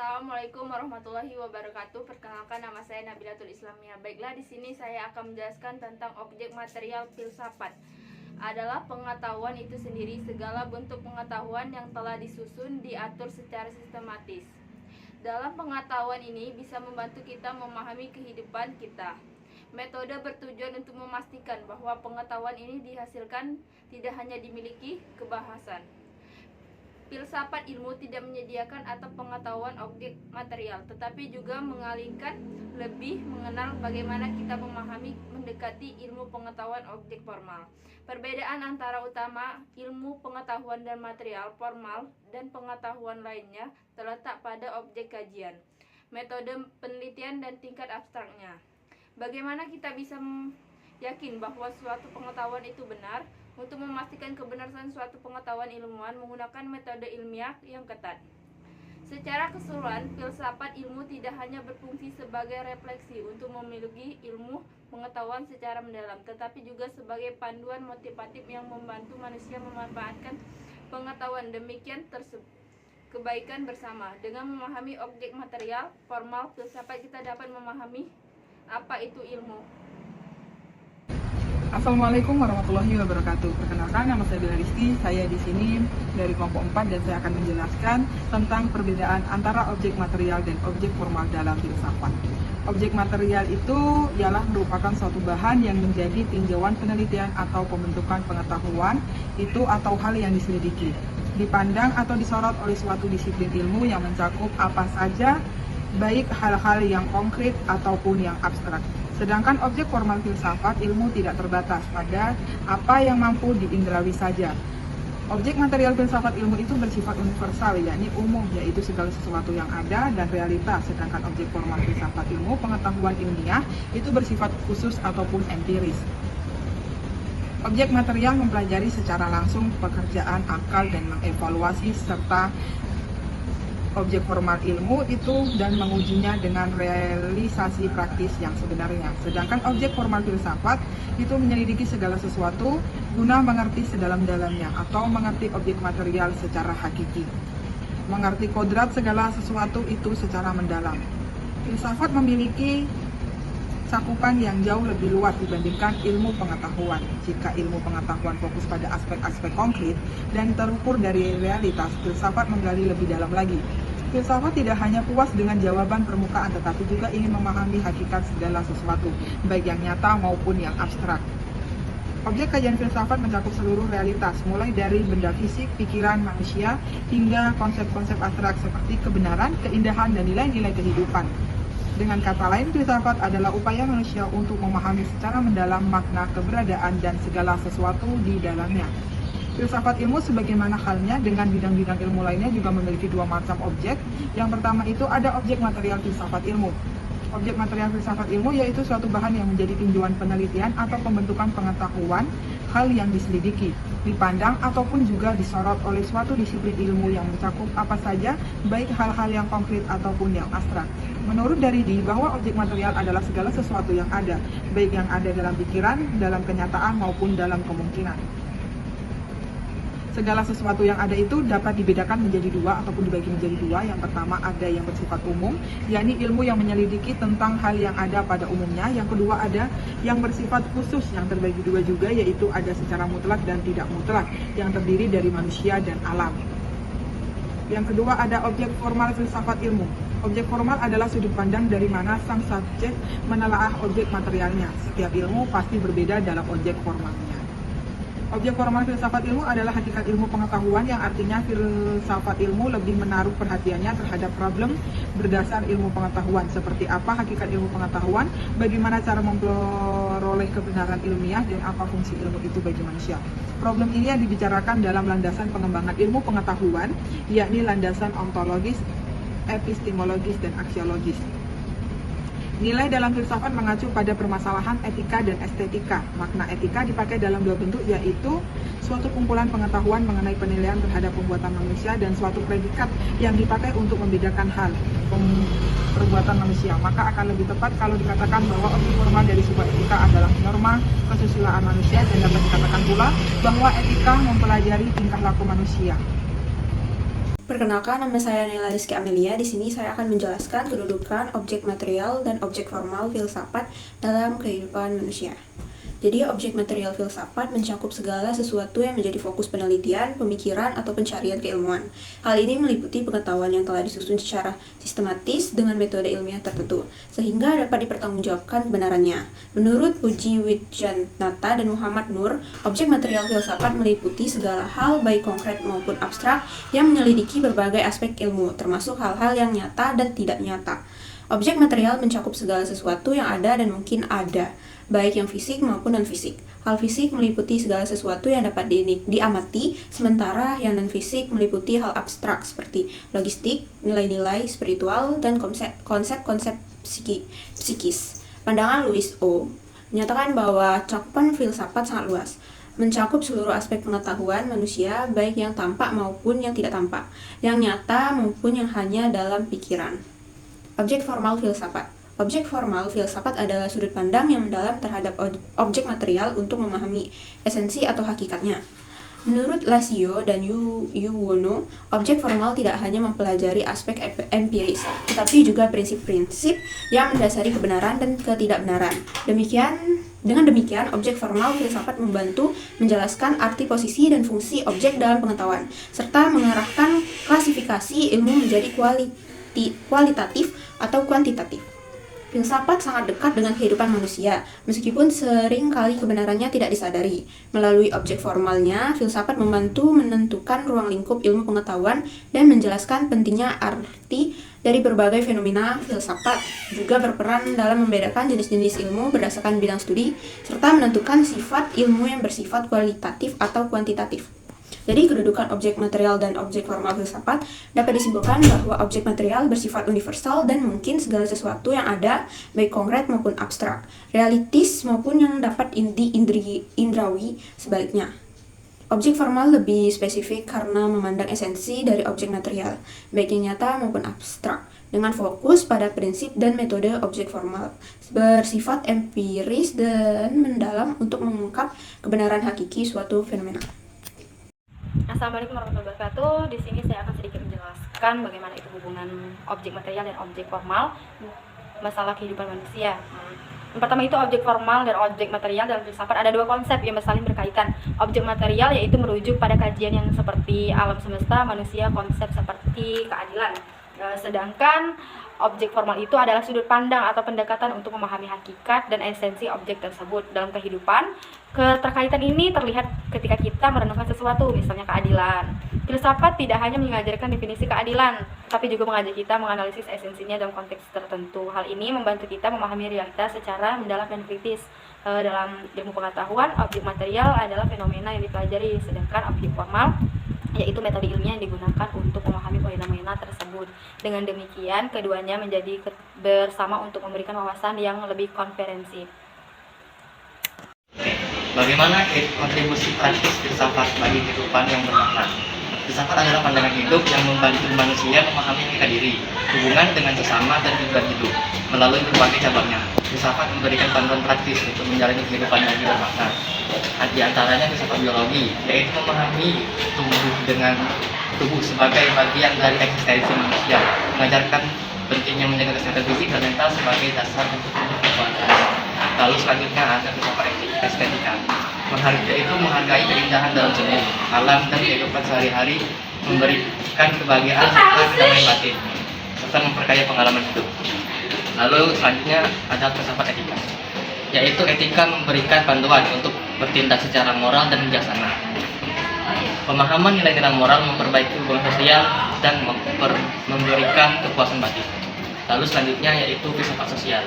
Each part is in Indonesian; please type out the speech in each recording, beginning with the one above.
Assalamualaikum warahmatullahi wabarakatuh. Perkenalkan, nama saya Nabilatul Islamiyah. Baiklah, di sini saya akan menjelaskan tentang objek material filsafat. Adalah pengetahuan itu sendiri, segala bentuk pengetahuan yang telah disusun, diatur secara sistematis. Dalam pengetahuan ini bisa membantu kita memahami kehidupan kita. Metode bertujuan untuk memastikan bahwa pengetahuan ini dihasilkan tidak hanya dimiliki kebahasan. Filsafat ilmu tidak menyediakan atau pengetahuan objek material, tetapi juga mengalihkan lebih mengenal bagaimana kita memahami mendekati ilmu pengetahuan objek formal. Perbedaan antara utama ilmu pengetahuan dan material formal dan pengetahuan lainnya terletak pada objek kajian, metode penelitian dan tingkat abstraknya. Bagaimana kita bisa yakin bahwa suatu pengetahuan itu benar? Untuk memastikan kebenaran suatu pengetahuan ilmuwan menggunakan metode ilmiah yang ketat. Secara keseluruhan, filsafat ilmu tidak hanya berfungsi sebagai refleksi untuk memiliki ilmu pengetahuan secara mendalam, tetapi juga sebagai panduan motivatif yang membantu manusia memanfaatkan pengetahuan demikian kebaikan bersama. Dengan memahami objek material formal, filsafat kita dapat memahami apa itu ilmu. Assalamualaikum warahmatullahi wabarakatuh. Perkenalkan, nama saya Bella Rizky. Saya di sini dari kelompok 4 dan saya akan menjelaskan tentang perbedaan antara objek material dan objek formal dalam filsafat. Objek material itu ialah merupakan suatu bahan yang menjadi tinjauan penelitian atau pembentukan pengetahuan itu atau hal yang diselidiki, dipandang atau disorot oleh suatu disiplin ilmu yang mencakup apa saja, baik hal-hal yang konkret ataupun yang abstrak. Sedangkan objek formal filsafat ilmu tidak terbatas pada apa yang mampu diindrawi saja. Objek material filsafat ilmu itu bersifat universal, yakni umum, yaitu segala sesuatu yang ada dan realitas. Sedangkan objek formal filsafat ilmu, pengetahuan ilmiah, itu bersifat khusus ataupun empiris. Objek material mempelajari secara langsung pekerjaan akal dan mengevaluasi serta objek formal ilmu itu dan mengujinya dengan realisasi praktis yang sebenarnya. Sedangkan objek formal filsafat itu menyelidiki segala sesuatu guna mengerti sedalam-dalamnya atau mengerti objek material secara hakiki, mengerti kodrat segala sesuatu itu secara mendalam. Filsafat memiliki cakupan yang jauh lebih luas dibandingkan ilmu pengetahuan. Jika ilmu pengetahuan fokus pada aspek-aspek konkret dan terukur dari realitas, filsafat menggali lebih dalam lagi. Filsafat tidak hanya puas dengan jawaban permukaan, tetapi juga ingin memahami hakikat segala sesuatu, baik yang nyata maupun yang abstrak. Objek kajian filsafat mencakup seluruh realitas, mulai dari benda fisik, pikiran manusia, hingga konsep-konsep abstrak seperti kebenaran, keindahan, dan nilai-nilai kehidupan. Dengan kata lain, filsafat adalah upaya manusia untuk memahami secara mendalam makna keberadaan dan segala sesuatu di dalamnya. Filsafat ilmu sebagaimana halnya dengan bidang-bidang ilmu lainnya juga memiliki dua macam objek. Yang pertama itu ada objek material filsafat ilmu. Objek material filsafat ilmu yaitu suatu bahan yang menjadi tinjauan penelitian atau pembentukan pengetahuan hal yang diselidiki, dipandang ataupun juga disorot oleh suatu disiplin ilmu yang mencakup apa saja, baik hal-hal yang konkret ataupun yang abstrak. Menurut Daridi, bahwa objek material adalah segala sesuatu yang ada, baik yang ada dalam pikiran, dalam kenyataan maupun dalam kemungkinan. Segala sesuatu yang ada itu dapat dibedakan menjadi dua ataupun dibagi menjadi dua. Yang pertama ada yang bersifat umum, yakni ilmu yang menyelidiki tentang hal yang ada pada umumnya. Yang kedua ada yang bersifat khusus yang terbagi dua juga, yaitu ada secara mutlak dan tidak mutlak yang terdiri dari manusia dan alam. Yang kedua ada objek formal filsafat ilmu. Objek formal adalah sudut pandang dari mana sang subjek menelaah objek materialnya. Setiap ilmu pasti berbeda dalam objek formalnya. Objek formal filsafat ilmu adalah hakikat ilmu pengetahuan, yang artinya filsafat ilmu lebih menaruh perhatiannya terhadap problem berdasar ilmu pengetahuan. Seperti apa hakikat ilmu pengetahuan, bagaimana cara memperoleh kebenaran ilmiah, dan apa fungsi ilmu itu bagi manusia. Problem ini yang dibicarakan dalam landasan pengembangan ilmu pengetahuan, yakni landasan ontologis, epistemologis, dan aksiologis. Nilai dalam filsafat mengacu pada permasalahan etika dan estetika. Makna etika dipakai dalam dua bentuk, yaitu suatu kumpulan pengetahuan mengenai penilaian terhadap perbuatan manusia dan suatu predikat yang dipakai untuk membedakan hal perbuatan manusia. Maka akan lebih tepat kalau dikatakan bahwa objek formal dari sebuah etika adalah norma kesusilaan manusia, dan dapat dikatakan pula bahwa etika mempelajari tingkah laku manusia. Perkenalkan, nama saya Nela Rizky Amelia. Di sini saya akan menjelaskan kedudukan objek material dan objek formal filsafat dalam kehidupan manusia. Jadi, objek material filsafat mencakup segala sesuatu yang menjadi fokus penelitian, pemikiran, atau pencarian keilmuan. Hal ini meliputi pengetahuan yang telah disusun secara sistematis dengan metode ilmiah tertentu, sehingga dapat dipertanggungjawabkan kebenarannya. Menurut Puji Widjanata dan Muhammad Nur, objek material filsafat meliputi segala hal baik konkret maupun abstrak yang menyelidiki berbagai aspek ilmu, termasuk hal-hal yang nyata dan tidak nyata. Objek material mencakup segala sesuatu yang ada dan mungkin ada, baik yang fisik maupun non-fisik. Hal fisik meliputi segala sesuatu yang dapat diamati, sementara yang non-fisik meliputi hal abstrak seperti logistik, nilai-nilai spiritual, dan konsep-konsep psikis. Pandangan Louis O. menyatakan bahwa cakupan filsafat sangat luas, mencakup seluruh aspek pengetahuan manusia, baik yang tampak maupun yang tidak tampak, yang nyata maupun yang hanya dalam pikiran. Objek formal filsafat. Objek formal filsafat adalah sudut pandang yang mendalam terhadap objek material untuk memahami esensi atau hakikatnya. Menurut Lasio dan Yuwono, objek formal tidak hanya mempelajari aspek empiris, tetapi juga prinsip-prinsip yang mendasari kebenaran dan ketidakbenaran. Dengan demikian, objek formal filsafat membantu menjelaskan arti, posisi, dan fungsi objek dalam pengetahuan, serta mengarahkan klasifikasi ilmu menjadi kualitatif atau kuantitatif. Filsafat sangat dekat dengan kehidupan manusia, meskipun sering kali kebenarannya tidak disadari. Melalui objek formalnya, filsafat membantu menentukan ruang lingkup ilmu pengetahuan dan menjelaskan pentingnya arti dari berbagai fenomena. Filsafat juga berperan dalam membedakan jenis-jenis ilmu berdasarkan bidang studi, serta menentukan sifat ilmu yang bersifat kualitatif atau kuantitatif. Jadi, kedudukan objek material dan objek formal filsafat dapat disimpulkan bahwa objek material bersifat universal dan mungkin segala sesuatu yang ada, baik konkret maupun abstrak, realitis maupun yang dapat indrawi sebaliknya. Objek formal lebih spesifik karena memandang esensi dari objek material, baik yang nyata maupun abstrak, dengan fokus pada prinsip dan metode objek formal, bersifat empiris dan mendalam untuk mengungkap kebenaran hakiki suatu fenomena. Assalamualaikum warahmatullahi wabarakatuh. Di sini saya akan sedikit menjelaskan bagaimana itu hubungan objek material dan objek formal masalah kehidupan manusia. Yang pertama itu objek formal dan objek material dalam filsafat ada dua konsep yang saling berkaitan. Objek material yaitu merujuk pada kajian yang seperti alam semesta, manusia, konsep seperti keadilan. Sedangkan objek formal itu adalah sudut pandang atau pendekatan untuk memahami hakikat dan esensi objek tersebut dalam kehidupan. Keterkaitan ini terlihat ketika kita merenungkan sesuatu, misalnya keadilan. Filsafat tidak hanya mengajarkan definisi keadilan, tapi juga mengajak kita menganalisis esensinya dalam konteks tertentu. Hal ini membantu kita memahami realitas secara mendalam dan kritis. Dalam ilmu pengetahuan, objek material adalah fenomena yang dipelajari, sedangkan objek formal yaitu metode ilmiah yang digunakan untuk memahami fenomena tersebut. Dengan demikian, keduanya menjadi bersama untuk memberikan wawasan yang lebih komprehensif. Bagaimana kontribusi praktis filsafat bagi kehidupan yang bermakna? Filsafat adalah pandangan hidup yang membantu manusia memahami hakikat diri, hubungan dengan sesama dan tujuan hidup. Melalui berbagai cabangnya, filsafat memberikan panduan praktis untuk menjalani kehidupan yang lebih bermakna. Di antaranya filsafat biologi, yaitu memahami tubuh sebagai bagian dari eksistensi manusia, mengajarkan pentingnya menjaga kesehatan fisik dan mental sebagai dasar untuk hidup berkualitas. Lalu selanjutnya ada filsafat estetika, menghargai keindahan dalam seni, alam dan kehidupan sehari-hari, memberikan kebahagiaan serta kedamaian batin, serta memperkaya pengalaman hidup. Lalu selanjutnya ada filsafat etika, yaitu etika memberikan panduan untuk bertindak secara moral dan bijaksana. Pemahaman nilai-nilai moral memperbaiki hubungan sosial dan memberikan kepuasan batin. Lalu selanjutnya yaitu filsafat sosial,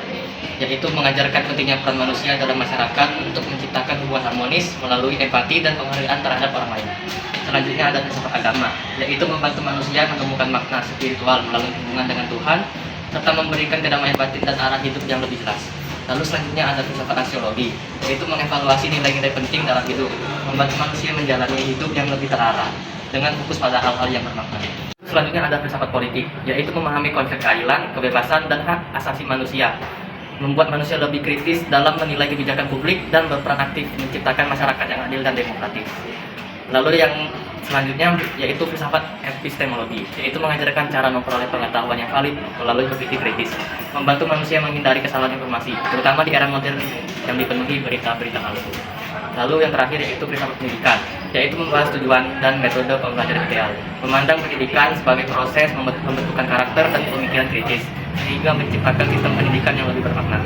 yaitu mengajarkan pentingnya peran manusia dalam masyarakat untuk menciptakan hubungan harmonis melalui empati dan penghargaan terhadap orang lain. Selanjutnya ada filsafat agama, yaitu membantu manusia menemukan makna spiritual melalui hubungan dengan Tuhan, serta memberikan kedamaian batin dan arah hidup yang lebih jelas. Lalu selanjutnya ada filsafat aksiologi, yaitu mengevaluasi nilai-nilai penting dalam hidup, membantu manusia menjalani hidup yang lebih terarah, dengan fokus pada hal-hal yang bermakna. Selanjutnya ada filsafat politik, yaitu memahami konsep keadilan, kebebasan, dan hak asasi manusia, membuat manusia lebih kritis dalam menilai kebijakan publik dan berperan aktif menciptakan masyarakat yang adil dan demokratis. Lalu yang Selanjutnya yaitu filsafat epistemologi, yaitu mengajarkan cara memperoleh pengetahuan yang valid melalui berpikir kritis, membantu manusia menghindari kesalahan informasi, terutama di era modern yang dipenuhi berita-berita palsu. Lalu yang terakhir yaitu filsafat pendidikan, yaitu membahas tujuan dan metode pembelajaran ideal, memandang pendidikan sebagai proses pembentukan karakter dan pemikiran kritis, sehingga menciptakan sistem pendidikan yang lebih bermakna.